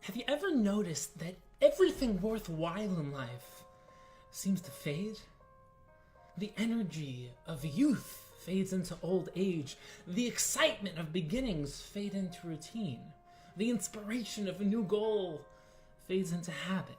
Have you ever noticed that everything worthwhile in life seems to fade? The energy of youth fades into old age. The excitement of beginnings fade into routine. The inspiration of a new goal fades into habit.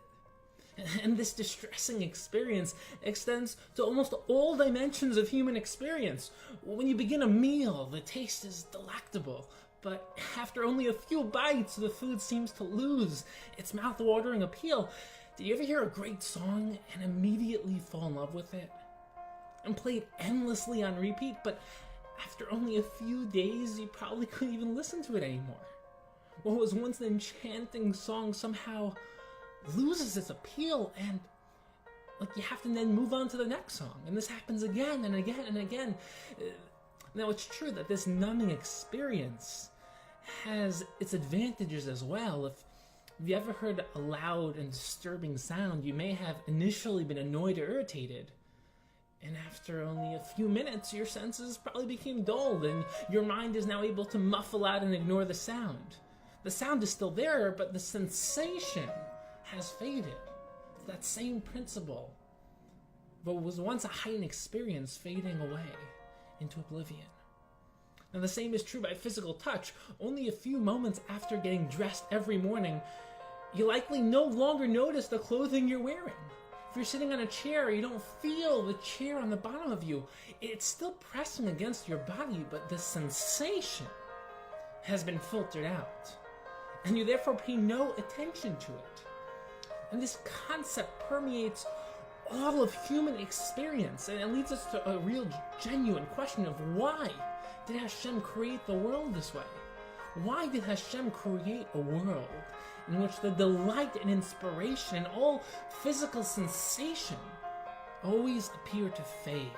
And this distressing experience extends to almost all dimensions of human experience. When you begin a meal, the taste is delectable, but after only a few bites, the food seems to lose its mouth-watering appeal. Did you ever hear a great song and immediately fall in love with it? And play it endlessly on repeat, but after only a few days, you probably couldn't even listen to it anymore. What was once an enchanting song somehow loses its appeal, and you have to then move on to the next song, and this happens again and again and again. Now, it's true that this numbing experience has its advantages as well. If you ever heard a loud and disturbing sound, you may have initially been annoyed or irritated, and after only a few minutes, your senses probably became dulled, and your mind is now able to muffle out and ignore the sound. The sound is still there, but the sensation has faded. It's that same principle. What was once a heightened experience fading away into oblivion. Now the same is true by physical touch. Only a few moments after getting dressed every morning, you likely no longer notice the clothing you're wearing. If you're sitting on a chair, you don't feel the chair on the bottom of you. It's still pressing against your body, but the sensation has been filtered out, and you therefore pay no attention to it. And this concept permeates all of human experience, and it leads us to a real, genuine question of why did Hashem create the world this way? Why did Hashem create a world in which the delight and inspiration and all physical sensation always appear to fade?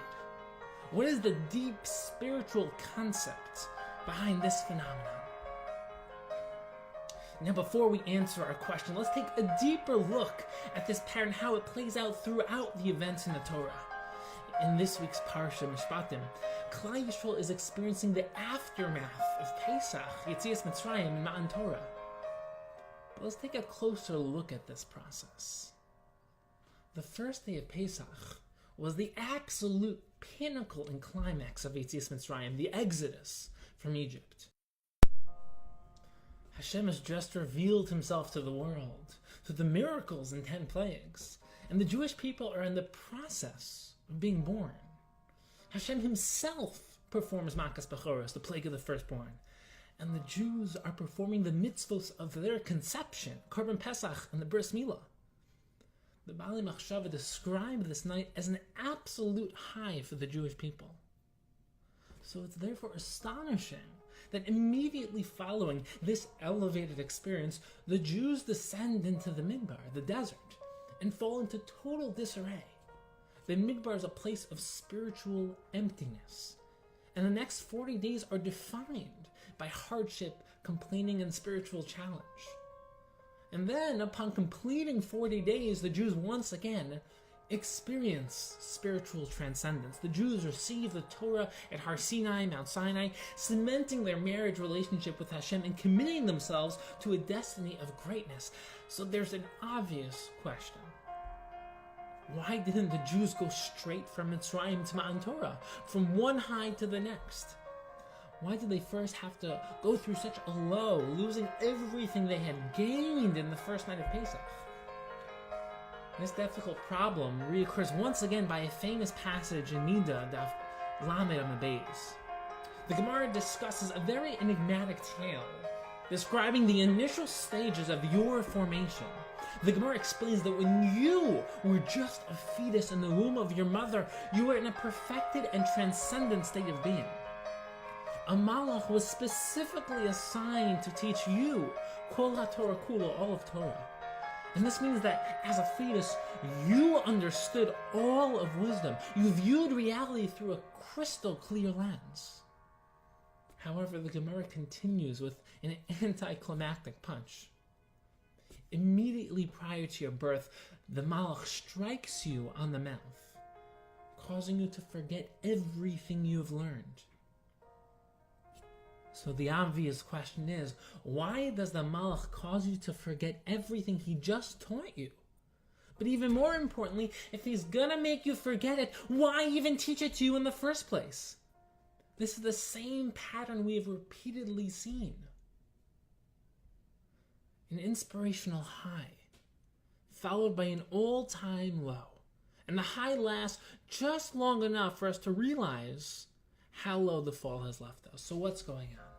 What is the deep spiritual concept behind this phenomenon? Now, before we answer our question, let's take a deeper look at this pattern, how it plays out throughout the events in the Torah. In this week's Parsha Mishpatim, Klal Yisrael is experiencing the aftermath of Pesach, Yetzias Mitzrayim, and Matan Torah. But let's take a closer look at this process. The first day of Pesach was the absolute pinnacle and climax of Yetzias Mitzrayim, the exodus from Egypt. Hashem has just revealed himself to the world through the miracles and 10 plagues, and the Jewish people are in the process of being born. Hashem himself performs Makas Bechoros, the plague of the firstborn, and the Jews are performing the mitzvos of their conception, Korban Pesach and the Bris Milah. The Bali Machshava described this night as an absolute high for the Jewish people. So it's therefore astonishing that immediately following this elevated experience, the Jews descend into the Midbar, the desert, and fall into total disarray. The Midbar is a place of spiritual emptiness, and the next 40 days are defined by hardship, complaining, and spiritual challenge. And then, upon completing 40 days, the Jews once again experience spiritual transcendence. The Jews receive the Torah at Har Sinai, Mount Sinai, cementing their marriage relationship with Hashem and committing themselves to a destiny of greatness. So there's an obvious question. Why didn't the Jews go straight from Mitzrayim to Matan Torah, from one high to the next? Why did they first have to go through such a low, losing everything they had gained in the first night of Pesach? This difficult problem reoccurs once again by a famous passage in Nida, Daf Lamed Amud Beis. The Gemara discusses a very enigmatic tale, describing the initial stages of your formation. The Gemara explains that when you were just a fetus in the womb of your mother, you were in a perfected and transcendent state of being. A malach was specifically assigned to teach you Kol HaTorah Kula, all of Torah. And this means that as a fetus, you understood all of wisdom. You viewed reality through a crystal clear lens. However, the Gemara continues with an anticlimactic punch. Immediately prior to your birth, the malach strikes you on the mouth, causing you to forget everything you have learned. So the obvious question is, why does the Malach cause you to forget everything he just taught you? But even more importantly, if he's gonna make you forget it, why even teach it to you in the first place? This is the same pattern we have repeatedly seen. An inspirational high, followed by an all-time low. And the high lasts just long enough for us to realize how low the fall has left us. So what's going on?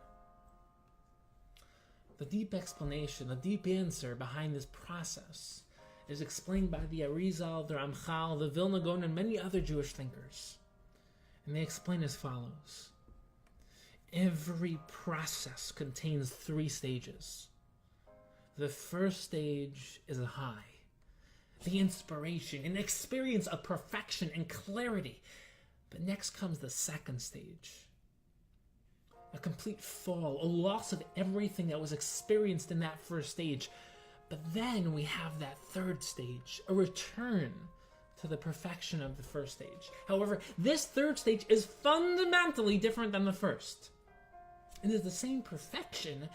The deep explanation, the deep answer behind this process is explained by the Arizal, the Ramchal, the Vilna Gaon, and many other Jewish thinkers. And they explain as follows. Every process contains 3 stages. The first stage is a high, the inspiration, an experience of perfection and clarity. But next comes the second stage, a complete fall, a loss of everything that was experienced in that first stage. But then we have that third stage, a return to the perfection of the first stage. However, this third stage is fundamentally different than the first. It is the same perfection,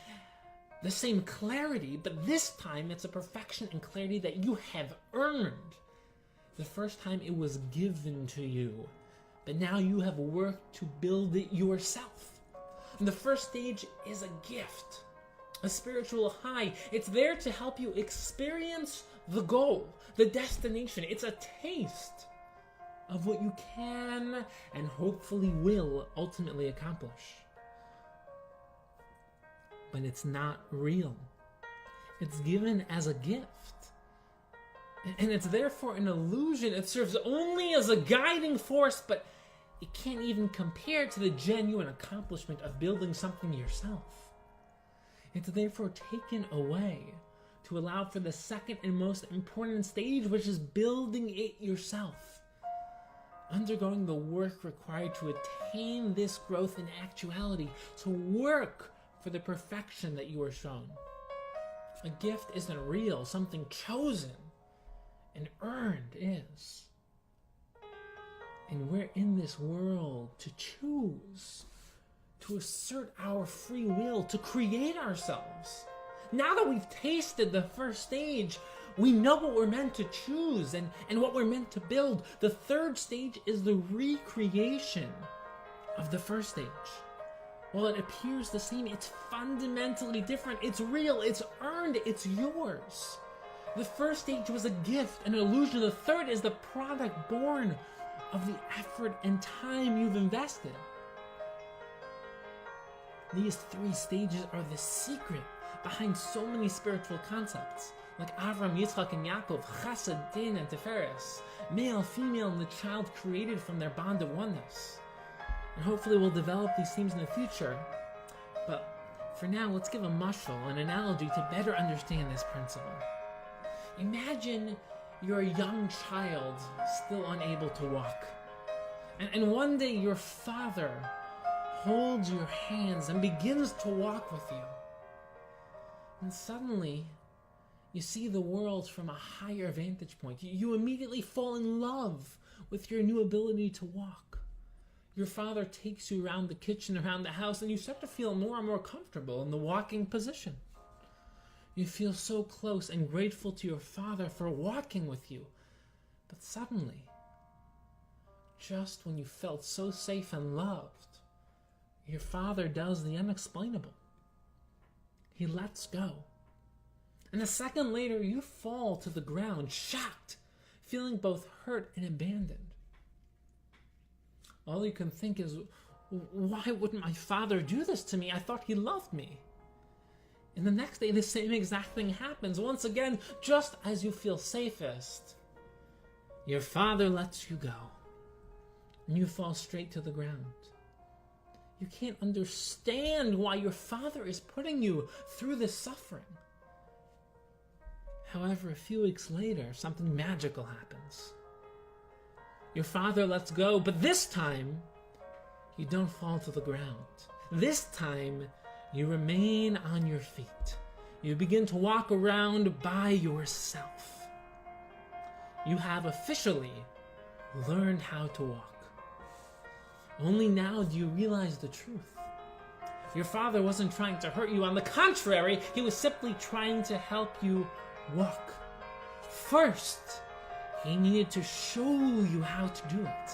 the same clarity, but this time it's a perfection and clarity that you have earned. The first time it was given to you, but now you have worked to build it yourself. And the first stage is a gift, a spiritual high. It's there to help you experience the goal, the destination. It's a taste of what you can and hopefully will ultimately accomplish. But it's not real. It's given as a gift. And it's therefore an illusion. It serves only as a guiding force, but it can't even compare to the genuine accomplishment of building something yourself. It's therefore taken away to allow for the second and most important stage, which is building it yourself. Undergoing the work required to attain this growth in actuality, to work for the perfection that you are shown. A gift isn't real, something chosen and earned is. And we're in this world to choose, to assert our free will, to create ourselves. Now that we've tasted the first stage, we know what we're meant to choose and what we're meant to build. The third stage is the recreation of the first stage. While it appears the same, it's fundamentally different. It's real, it's earned, it's yours. The first stage was a gift, an illusion. The third is the product born of the effort and time you've invested. These 3 stages are the secret behind so many spiritual concepts, like Avram, Yitzchak, and Yaakov, Chesed, Din, and Tiferes, male, female, and the child created from their bond of oneness. And hopefully we'll develop these themes in the future. But for now, let's give a mashal, an analogy, to better understand this principle. Imagine you're a young child still unable to walk. And one day your father holds your hands and begins to walk with you. And suddenly, you see the world from a higher vantage point. You immediately fall in love with your new ability to walk. Your father takes you around the kitchen, around the house, and you start to feel more and more comfortable in the walking position. You feel so close and grateful to your father for walking with you. But suddenly, just when you felt so safe and loved, your father does the unexplainable. He lets go. And a second later, you fall to the ground, shocked, feeling both hurt and abandoned. All you can think is, why wouldn't my father do this to me? I thought he loved me. And the next day, the same exact thing happens. Once again, just as you feel safest, your father lets you go. And you fall straight to the ground. You can't understand why your father is putting you through this suffering. However, a few weeks later, something magical happens. Your father lets go, but this time, you don't fall to the ground. This time, you remain on your feet. You begin to walk around by yourself. You have officially learned how to walk. Only now do you realize the truth. Your father wasn't trying to hurt you. On the contrary, he was simply trying to help you walk. First, he needed to show you how to do it.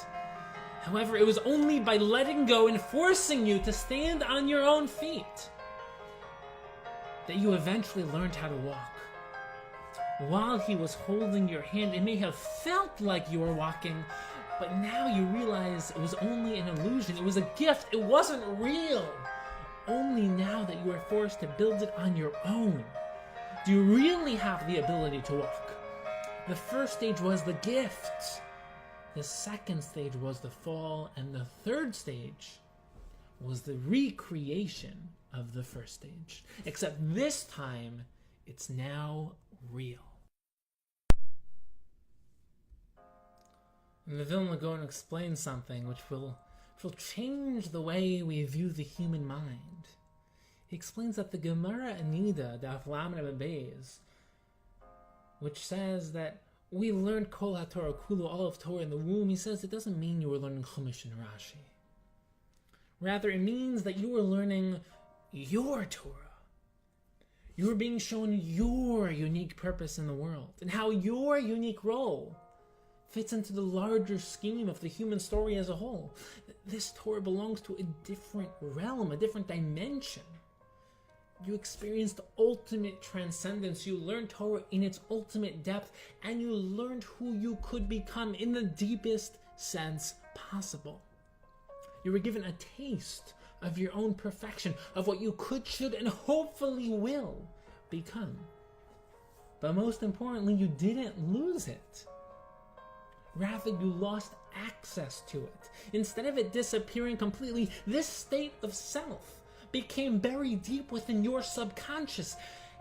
However, it was only by letting go and forcing you to stand on your own feet that you eventually learned how to walk. While he was holding your hand, it may have felt like you were walking, but now you realize it was only an illusion. It was a gift. It wasn't real. Only now that you are forced to build it on your own do you really have the ability to walk. The first stage was the gift. The second stage was the fall, and the third stage was the recreation of the first stage. Except this time, it's now real. And the Vilna Gaon explains something which will change the way we view the human mind. He explains that the Gemara Anida, Daf Lamed Amud Beis, which says that we learned Kol HaTorah Kulu, all of Torah in the womb, he says it doesn't mean you were learning Chumash and Rashi. Rather, it means that you were learning your Torah. You were being shown your unique purpose in the world and how your unique role fits into the larger scheme of the human story as a whole. This Torah belongs to a different realm, a different dimension. You experienced ultimate transcendence. You learned Torah in its ultimate depth, and you learned who you could become in the deepest sense possible. You were given a taste of your own perfection, of what you could, should, and hopefully will become. But most importantly, you didn't lose it. Rather, you lost access to it. Instead of it disappearing completely, this state of self became buried deep within your subconscious.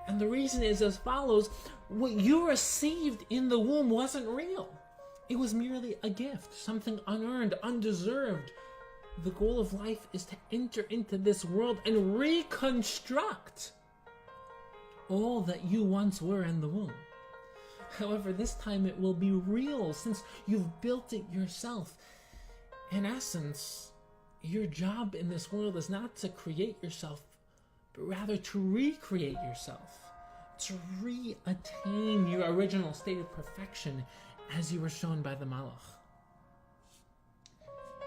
And the reason is as follows: what you received in the womb wasn't real. It was merely a gift, something unearned, undeserved. The goal of life is to enter into this world and reconstruct all that you once were in the womb. However, this time it will be real since you've built it yourself. In essence, your job in this world is not to create yourself, but rather to recreate yourself, to re-attain your original state of perfection as you were shown by the Malach.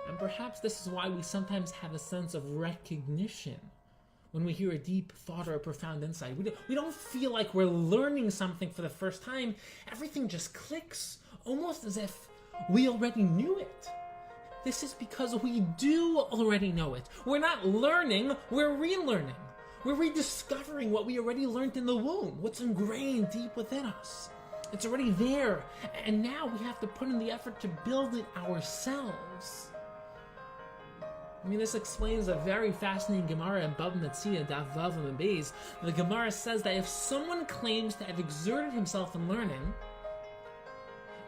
And perhaps this is why we sometimes have a sense of recognition when we hear a deep thought or a profound insight. We don't feel like we're learning something for the first time. Everything just clicks, almost as if we already knew it. This is because we do already know it. We're not learning, we're relearning. We're rediscovering what we already learned in the womb, what's ingrained deep within us. It's already there, and now we have to put in the effort to build it ourselves. I mean, this explains a very fascinating Gemara in Bava Metzia, Daf Vav Amud Beis. The Gemara says that if someone claims to have exerted himself in learning,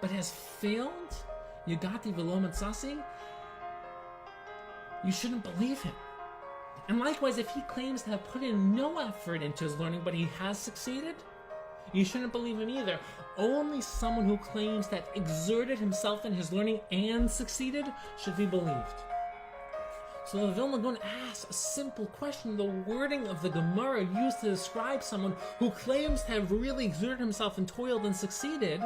but has failed, Yagati v'lo matzasi, you shouldn't believe him. And likewise, if he claims to have put in no effort into his learning, but he has succeeded, you shouldn't believe him either. Only someone who claims that exerted himself in his learning and succeeded should be believed. So the Vilna Gaon asks a simple question. The wording of the Gemara used to describe someone who claims to have really exerted himself and toiled and succeeded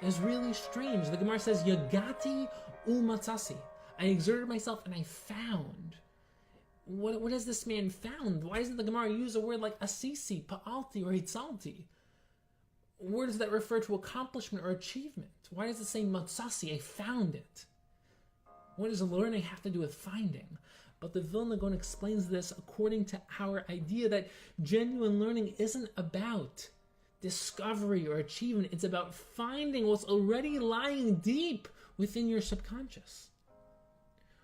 is really strange. The Gemara says, Yagati umatzasi. I exerted myself and I found. What has this man found? Why doesn't the Gemara use a word like asisi, pa'alti, or hitzalti? Words that refer to accomplishment or achievement. Why does it say matzasi, I found it? What does learning have to do with finding? But the Vilna Gaon explains this according to our idea that genuine learning isn't about discovery or achievement. It's about finding what's already lying deep within your subconscious.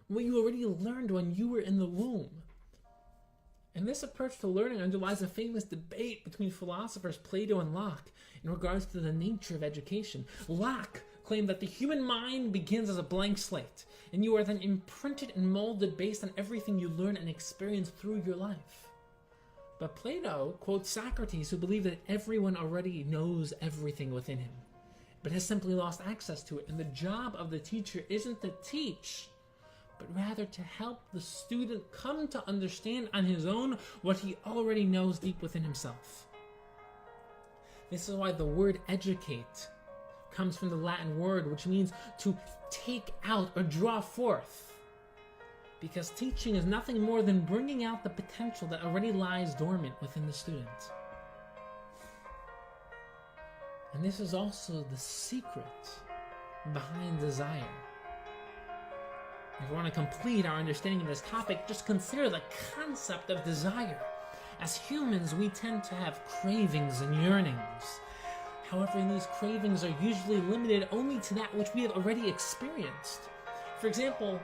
What you already learned when you were in the womb. And this approach to learning underlies a famous debate between philosophers Plato and Locke in regards to the nature of education. Locke claimed that the human mind begins as a blank slate, and you are then imprinted and molded based on everything you learn and experience through your life. But Plato quotes Socrates, who believed that everyone already knows everything within him, but has simply lost access to it. And the job of the teacher isn't to teach, but rather to help the student come to understand on his own what he already knows deep within himself. This is why the word educate comes from the Latin word, which means to take out or draw forth. Because teaching is nothing more than bringing out the potential that already lies dormant within the student. And this is also the secret behind desire. If we want to complete our understanding of this topic, just consider the concept of desire. As humans, we tend to have cravings and yearnings. However, these cravings are usually limited only to that which we have already experienced. For example,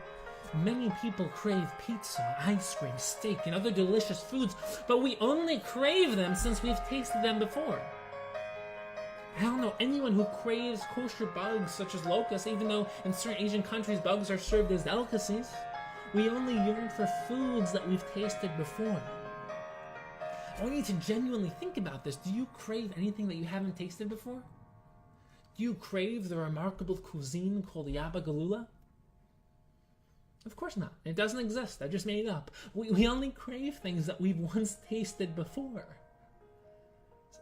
many people crave pizza, ice cream, steak, and other delicious foods, but we only crave them since we've tasted them before. I don't know anyone who craves kosher bugs such as locusts, even though in certain Asian countries bugs are served as delicacies. We only yearn for foods that we've tasted before. I want you to genuinely think about this. Do you crave anything that you haven't tasted before? Do you crave the remarkable cuisine called Yaba Galula? Of course not. It doesn't exist. I just made it up. We only crave things that we've once tasted before.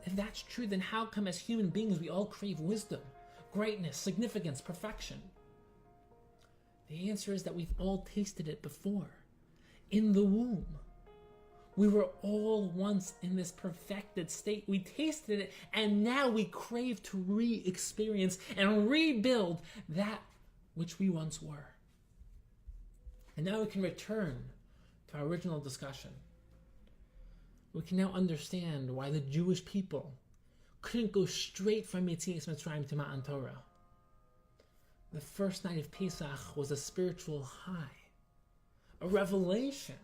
If that's true, then how come as human beings we all crave wisdom, greatness, significance, perfection? The answer is that we've all tasted it before. In the womb. We were all once in this perfected state. We tasted it, and now we crave to re-experience and rebuild that which we once were. And now we can return to our original discussion. We can now understand why the Jewish people couldn't go straight from Yetzias Mitzrayim to Matan Torah. The first night of Pesach was a spiritual high, a revelation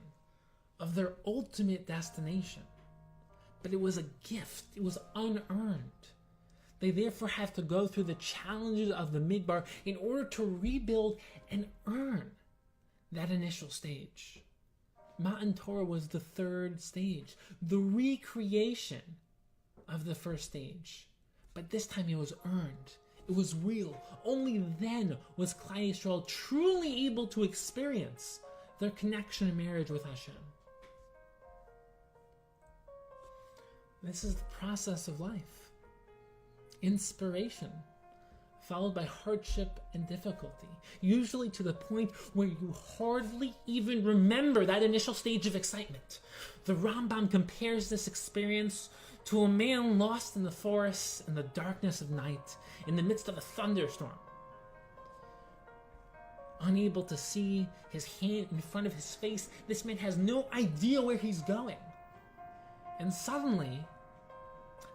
of their ultimate destination. But it was a gift. It was unearned. They therefore have to go through the challenges of the Midbar in order to rebuild and earn that initial stage. Matan Torah was the third stage, the recreation of the first stage. But this time it was earned. It was real. Only then was Klal Yisrael truly able to experience their connection and marriage with Hashem. This is the process of life. Inspiration, followed by hardship and difficulty, usually to the point where you hardly even remember that initial stage of excitement. The Rambam compares this experience to a man lost in the forest in the darkness of night, in the midst of a thunderstorm. Unable to see his hand in front of his face, this man has no idea where he's going. And suddenly,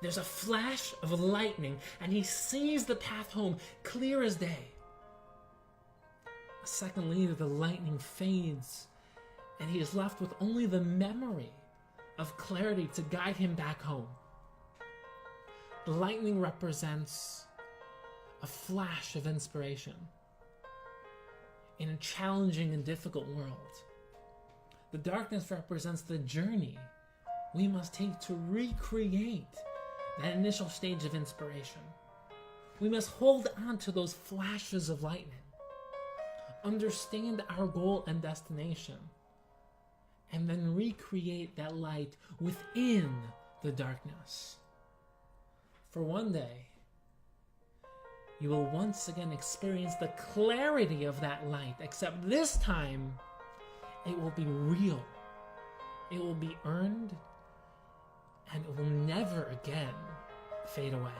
there's a flash of lightning, and he sees the path home clear as day. A second later, the lightning fades, and he is left with only the memory of clarity to guide him back home. The lightning represents a flash of inspiration in a challenging and difficult world. The darkness represents the journey we must take to recreate that initial stage of inspiration. We must hold on to those flashes of lightning, understand our goal and destination, and then recreate that light within the darkness. For one day, you will once again experience the clarity of that light, except this time, it will be real. It will be earned, and it will never again fade away.